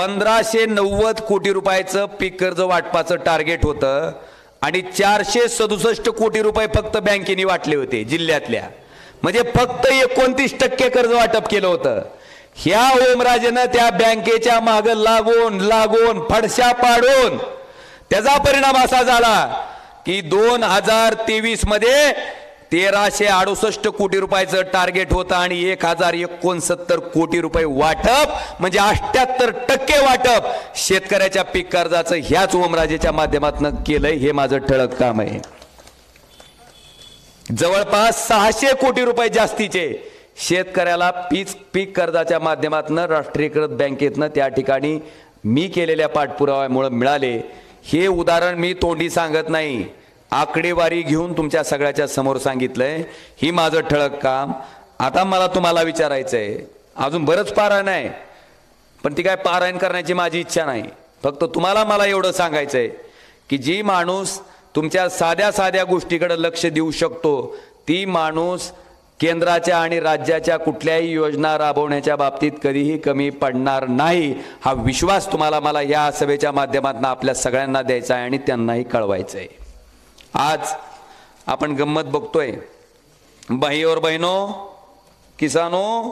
1590 कोटी रुपयाचं पीक कर्ज वाटपाचं टार्गेट होतं आणि 467 कोटी रुपये फक्त बँकेने वाटले होते जिल्ह्यातल्या, म्हणजे फक्त 29% कर्ज वाटप केलं होतं. ह्या ओमराजेनं त्या बँकेच्या माग लागून फडशा पाडून त्याचा परिणाम असा झाला की 2023 मध्ये 1368 कोटी रुपयाचं टार्गेट होतं आणि 1069 कोटी रुपये वाटप, म्हणजे 78% वाटप शेतकऱ्याच्या पीक कर्जाचं ह्याच ओमराजेच्या माध्यमातून केलंय. हे माझं ठळक काम आहे. जवळपास 600 कोटी रुपये जास्तीचे शेतकऱ्याला पीक कर्जाच्या माध्यमातून राष्ट्रीयकृत बँकेतनं त्या ठिकाणी मी केलेल्या पाठपुराव्यामुळे मिळाले. हे उदाहरण मी तोंडी सांगत नाही, आकडेवारी घेऊन तुमच्या सगळ्याच्या समोर सांगितलंय. ही माझं ठळक काम. आता मला तुम्हाला विचारायचंय, अजून बरंच पारायण आहे, पण ती काय पारायण करण्याची माझी इच्छा नाही. फक्त तुम्हाला मला एवढं सांगायचंय की जी माणूस तुमच्या साध्या साध्या गोष्टीकडे लक्ष देऊ शकतो, ती माणूस केंद्राच्या आणि राज्याच्या कुठल्याही योजना राबवण्याच्या बाबतीत कधीही कमी पडणार नाही. हा विश्वास तुम्हाला मला या सभेच्या माध्यमातून आपल्या सगळ्यांना द्यायचा आहे आणि त्यांनाही कळवायचं आहे. आज आपण गंमत बघतोय, भाई और बहनों, किसानों,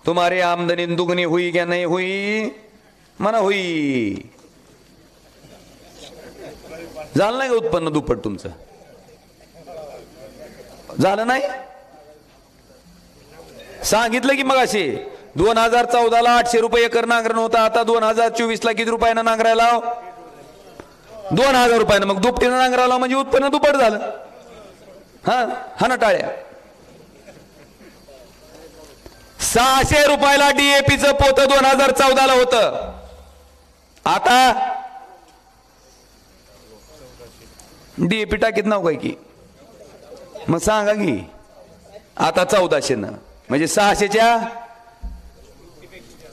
तुम्हारी आमदनी दुगनी हुई क्या नहीं हुई? म्हणा हुई. झालं नाही का उत्पन्न दुप्पट तुमचं? झालं नाही? सांगितलं की मग असे 2014ला 800 रुपये एकर नांगरण होता, आता 2024ला किती रुपयानं नांगरायला? 2000 रुपयानं. मग दुपटीनं नांगरायला म्हणजे उत्पन्न दुप्पट झालं. हा ना टाळ्या. 600 रुपयाला डीएपीचं पोतं 2014ला होतं, आता डीएपी टाकीत नाव काय की? मग सांगा की आता 1400नं, म्हणजे 600च्या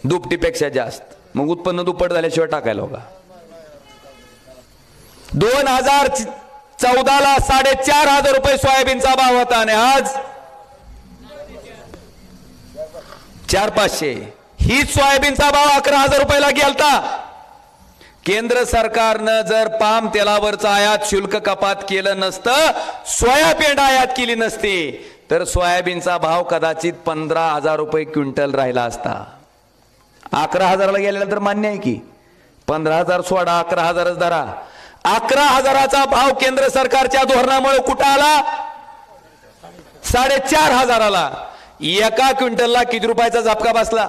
दुपटीपेक्षा जास्त. मग उत्पन्न दुप्पट झाल्याशिवाय टाकायला होगा. 2014ला 4500 रुपये सोयाबीनचा भाव होता आणि आज 4500. ही सोयाबीनचा भाव 11000 रुपयाला गेलता. केंद्र सरकारनं जर पाम तेलावरचं आयात शुल्क कपात केलं नसतं, सोयाबीन आयात केली नसती, तर सोयाबीनचा भाव कदाचित 15000 रुपये क्विंटल राहिला असता. 11000ला गेलेला तर मान्य आहे की, 15000 सोडा, 11000च धरा. 11000चा भाव केंद्र सरकारच्या धोरणामुळे कुठं आला? 4500ला. एका क्विंटलला किती रुपयाचा झपका बसला?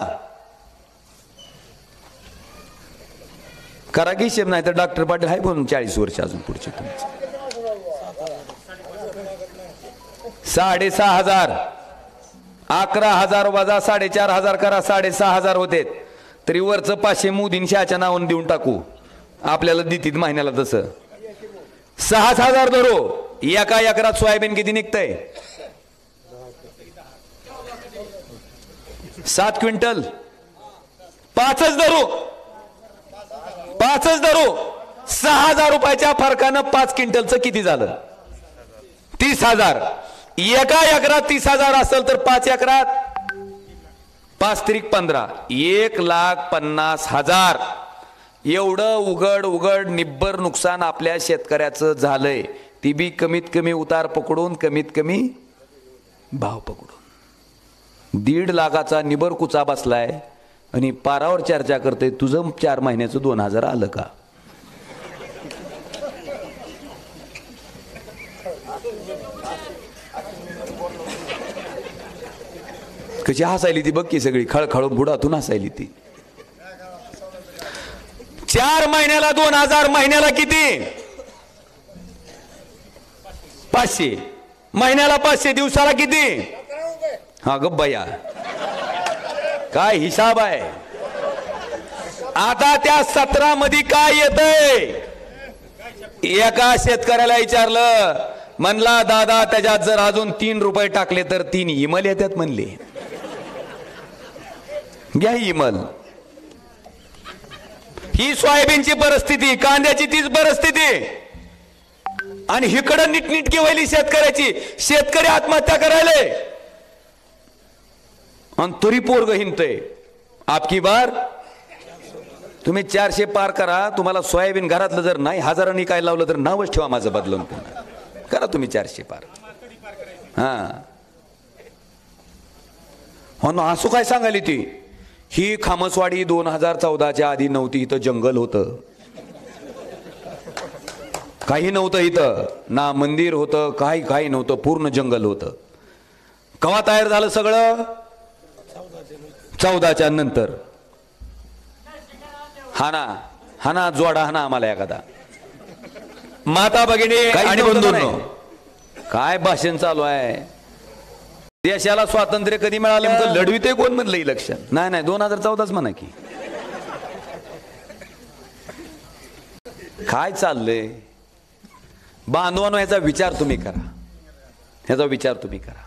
करा की हिशेब, नाही तर डॉक्टर पाटील आहे म्हणून 40 वर्ष अजून पुढचे तुमचे. 6500, 11000 वजा 4500 करा, 6500 होते. तरी वरचं 500 मोदींशाच्या नावाने देऊन टाकू, आपल्याला देतील महिन्याला. तसं 6000 धरो. एका एकरात सोयाबीन किती निघतंय? 7 क्विंटल. 5च धरू. 6000 रुपयाच्या फरकानं 5 क्विंटलचं किती झालं? 30000. एका एकरात 30000 असेल तर 5 एकरात 5 त्रिक 15, 1,50,000. एवढं उघड निब्बर नुकसान आपल्या शेतकऱ्याचं झालंय. ती बी कमीत कमी उतार पकडून, कमीत कमी भाव पकडून. 1.5 लाखाचा निबर कुचा बसलाय आणि पारावर चर्चा करते तुझं 4 महिन्याचं 2000 आलं का? कशी हसायली ती बघ की, सगळी खळखळून बुडातून हसायली ती. 4 महिन्याला 2000, महिन्याला किती? 500. महिन्याला 500, दिवसाला किती? हा ग बया, काय हिसाब आहे? आता त्या 17 मध्ये काय येतंय? एका शेतकऱ्याला विचारलं, म्हणला दादा त्याच्यात जर अजून 3 रुपये टाकले तर 3 इमल येतात म्हणले. घ्या इमल. ही सोयाबीनची परिस्थिती, कांद्याची तीच परिस्थिती, आणि हिकडं नीटनीटकी व्हायली शेतकऱ्याची. शेतकरी आत्महत्या करायले आणि तरी पोरग हिंडतय. आपकी बार तुम्ही 400 पार करा. तुम्हाला सोयाबीन घरातलं जर नाही हजारांनी काय लावलं तर नावच ठेवा माझं बदलून. करा तुम्ही 400 पार. हा हो ना. असं काय सांगाली ती ही खामसवाडी 2014च्या आधी नव्हती. इथं जंगल होतं, काही नव्हतं इथं, ना मंदिर होतं, काही नव्हतं, पूर्ण जंगल होतं. केव्हा तयार झालं सगळं? 14च्या नंतर. हा ना जोडा हा ना आम्हाला एखादा. माता भगिनी आणि बंधूंनो, काय भाषण चालू आहे? देशाला स्वातंत्र्य कधी मिळालं? लढविते कोण म्हणलं इलेक्शन? नाही 2014च म्हणा की. काय चाललंय बांधवानो? ह्याचा विचार तुम्ही करा.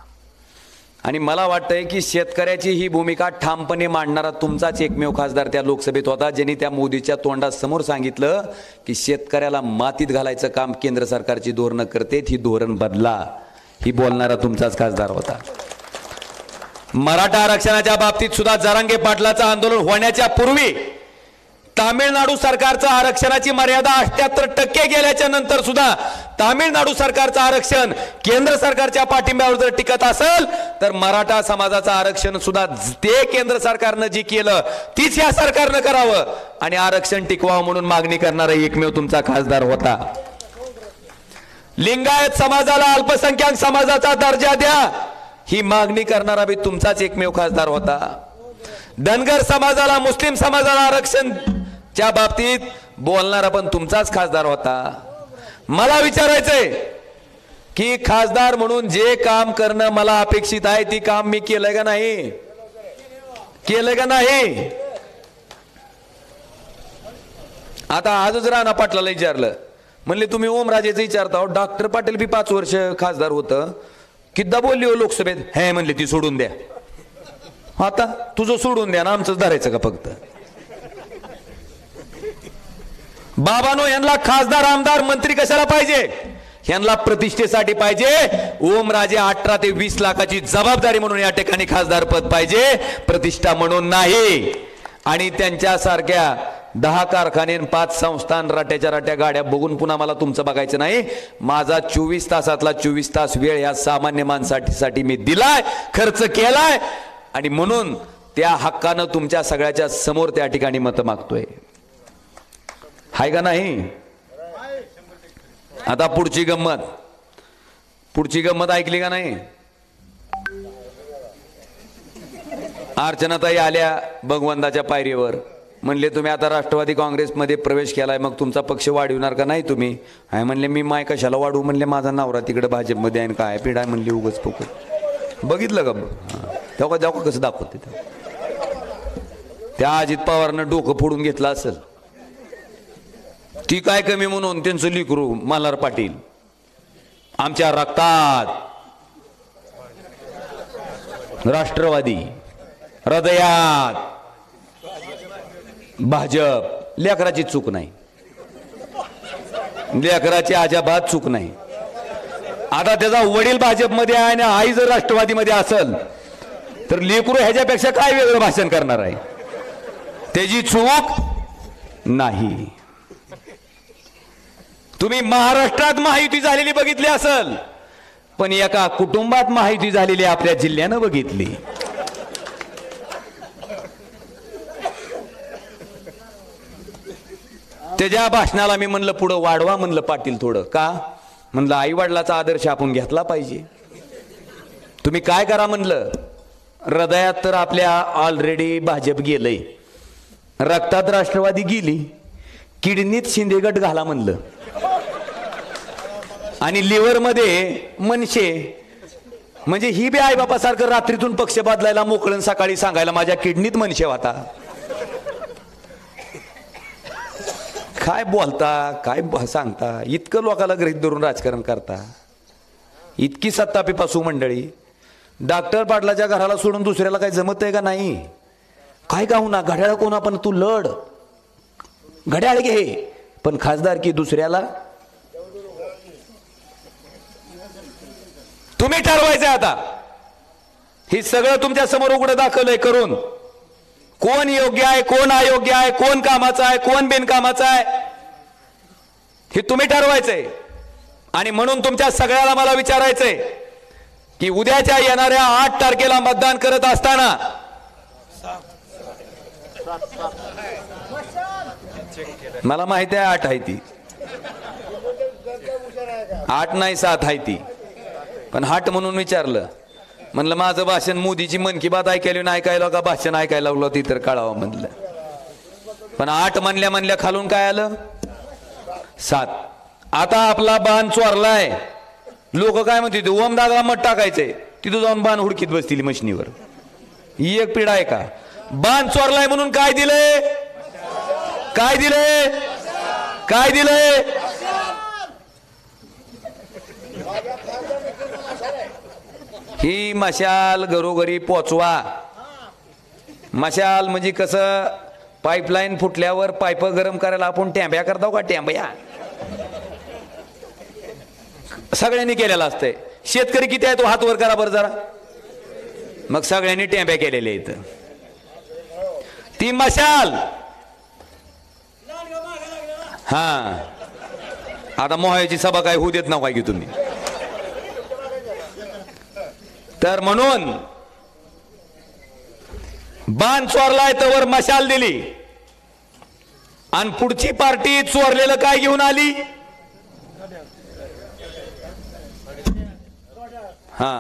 आणि मला वाटतंय की शेतकऱ्याची ही भूमिका ठामपणे मांडणारा तुमचाच एकमेव खासदार त्या लोकसभेत होता, ज्यांनी त्या मोदीच्या तोंडासमोर सांगितलं की शेतकऱ्याला मातीत घालायचं काम केंद्र सरकारची धोरणं करतेत, ही धोरण बदला. ही बोलणारा तुमचाच खासदार होता. मराठा आरक्षणाच्या बाबतीत सुद्धा जरांगे पाटलाचं आंदोलन होण्याच्या पूर्वी तामिळनाडू सरकारचं आरक्षणाची मर्यादा 78% गेल्याच्या नंतर सुद्धा तामिळनाडू सरकारचं आरक्षण केंद्र सरकारच्या पाठिंब्यावर जर टिकत असेल तर मराठा समाजाचं आरक्षण सुद्धा ते केंद्र सरकारनं जी केलं तीच या सरकारनं करावं आणि आरक्षण टिकवावं म्हणून मागणी करणारा एकमेव तुमचा खासदार होता. लिंगायत समाजाला अल्पसंख्याक समाजाचा दर्जा द्या ही मागणी करणारा बी तुमचाच एकमेव खासदार होता. धनगर समाजाला, मुस्लिम समाजाला आरक्षणच्या बाबतीत बोलणारा पण तुमचाच खासदार होता. मला विचारायचंय की खासदार म्हणून जे काम करणं मला अपेक्षित आहे ती काम मी केलंय का नाही? आता आजच राणा पाटलाला विचारलं, म्हणले तुम्ही ओमराजेचं विचारता. डॉक्टर पाटील बी 5 वर्ष खासदार होतं, किद्दा बोलली हो लोकसभेत? हे म्हणले ती सोडून द्या. आता तुझं सोडून द्या ना, आमचंच धरायचं का फक्त? बाबानो, यांना खासदार, आमदार, मंत्री कशाला पाहिजे? यांना प्रतिष्ठेसाठी पाहिजे. ओमराजे 18 ते 20 लाखाची जबाबदारी म्हणून या ठिकाणी खासदार पद पाहिजे, प्रतिष्ठा म्हणून नाही. आणि त्यांच्यासारख्या 10 कारखाने, 5 संस्थान, राट्याच्या गाड्या बघून पुन्हा मला तुमचं बघायचं नाही. माझा 24 तासातला 24 तास वेळ या सामान्य माणसासाठी मी दिलाय, खर्च केलाय आणि म्हणून त्या हक्कानं तुमच्या सगळ्याच्या समोर त्या ठिकाणी मत मागतोय. हाय का नाही? आता पुढची गंमत ऐकली का नाही? अर्चनाताई आल्या भगवंताच्या पायरीवर, म्हणले तुम्ही आता राष्ट्रवादी काँग्रेसमध्ये प्रवेश केलाय, मग तुमचा पक्ष वाढवणार का नाही तुम्ही? हाय म्हणले मी माय कशाला वाढवू? म्हणले माझा नवरा तिकडे भाजपमध्ये आहे, काय पिढाय म्हणली उगच फुकट. बघितलं का? तेव्हा कसं दाखवते त्या अजित पवारनं डोकं फोडून घेतलं असेल. ती काय कमी म्हणून त्यांचं लिकरू मल्हार पाटील, आमच्या रक्तात राष्ट्रवादी, हृदयात भाजप. लेकराची चूक नाही, लेकराची अजिबात चूक नाही. आता त्याचा वडील भाजपमध्ये आहे आणि आई जर राष्ट्रवादीमध्ये असेल तर लेकरू ह्याच्यापेक्षा काय वेगळं भाषण करणार आहे? त्याची चूक नाही. तुम्ही महाराष्ट्रात महायुती झालेली बघितली असेल, पण एका कुटुंबात महायुती झालेली आपल्या जिल्ह्यानं बघितली. त्याच्या भाषणाला मी म्हणलं पुढं वाढवा म्हणलं पाटील थोडं. का? म्हणलं आई वडिलाचा आदर्श आपण घेतला पाहिजे. तुम्ही काय करा म्हणलं, हृदयात तर आपल्या ऑलरेडी भाजप गेलंय, रक्तात राष्ट्रवादी गेली, किडनीत शिंदेगड घाला म्हणलं, आणि लिव्हर मध्ये मनसे. म्हणजे ही बी आई बापासारखं रात्रीतून पक्ष बदलायला मोकळून सकाळी सांगायला माझ्या किडनीत मनसे होता. काय बोलता, काय सांगता? इतकं लोकाला गृहीत धरून राजकारण करता, इतकी सत्तापिपासू मंडळी. डॉक्टर पाटलाच्या घराला सोडून दुसऱ्याला काय जमत आहे का नाही? काय का होणार, घड्याळ कोणा पण तू लढ, घड्याळ घे, पण खासदार की दुसऱ्याला तुम्ही ठरवायचं. आता हे सगळं तुमच्या समोर उघडं दाखवलंय करून. कोण योग्य आहे, कोण अयोग्य आहे, कोण कामाचा आहे, कोण बिनकामाचा आहे, हे तुम्ही ठरवायचंय. आणि म्हणून तुमच्या सगळ्याला मला विचारायचंय की उद्याच्या येणाऱ्या 8 तारखेला मतदान करत असताना मला माहिती आहे 8 आहे ती, 8 नाही 7 आहे ती, पण 8 म्हणून विचारलं. म्हणलं माझं भाषण मोदीची मन की बात ऐकायला नाही, ऐकायला का भाषण ऐकायला लागलं ती तर कळावं म्हणलं. पण 8 म्हणल्या खालून काय आलं 7. आता आपला बाण चोरलाय, लोक काय म्हणते ओम दादाला मत टाकायचंय, तिथं जाऊन बाण हुडकीत बसतील मशनीवर. ही एक पिढा आहे का? बाण चोरलाय म्हणून काय दिलंय, काय दिलंय, काय दिलंय? ही मशाल घरोघरी पोचवा. मशाल म्हणजे कसं, पाईपलाईन फुटल्यावर पाईप गरम करायला आपण टॅम्ब्या करतो का, टॅम्ब्या सगळ्यांनी केलेला असतंय. शेतकरी किती आहे तो हात वर करा बरं जरा, मग सगळ्यांनी टॅम्ब्या केलेल्या इथं. ती मशाल हा आता मोहायची सभा काय होऊ देत ना काय की तुम्ही. तर म्हणून बाण चोरलाय तर मशाल दिली, आणि पुढची पार्टी चोरलेलं काय घेऊन आली, हा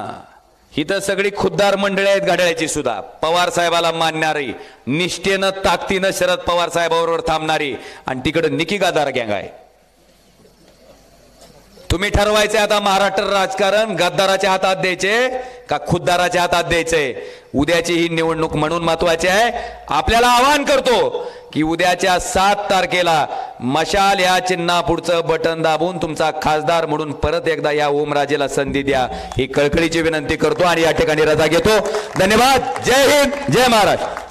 ही तर सगळी खुद्दार मंडळी आहेत घड्याळ्याची सुद्धा. पवार साहेबाला मानणारी, निष्ठेनं ताकदीनं शरद पवार साहेबाबरोबर थांबणारी, आणि तिकडे निकी गादार गँग आहे. तुम्ही ठरवायचे आता महाराष्ट्र राजकारण गद्दाराच्या हातात द्यायचे का खुद्दाराच्या हातात द्यायचे. उद्याची ही निवडणूक म्हणून महत्वाची आहे. आपल्याला आवाहन करतो की उद्याच्या 7 तारखेला मशाल या चिन्हापुढचं बटन दाबून तुमचा खासदार म्हणून परत एकदा या ओमराजेला संधी द्या, ही कळकळीची विनंती करतो आणि या ठिकाणी रजा घेतो. धन्यवाद. जय हिंद, जय महाराष्ट्र.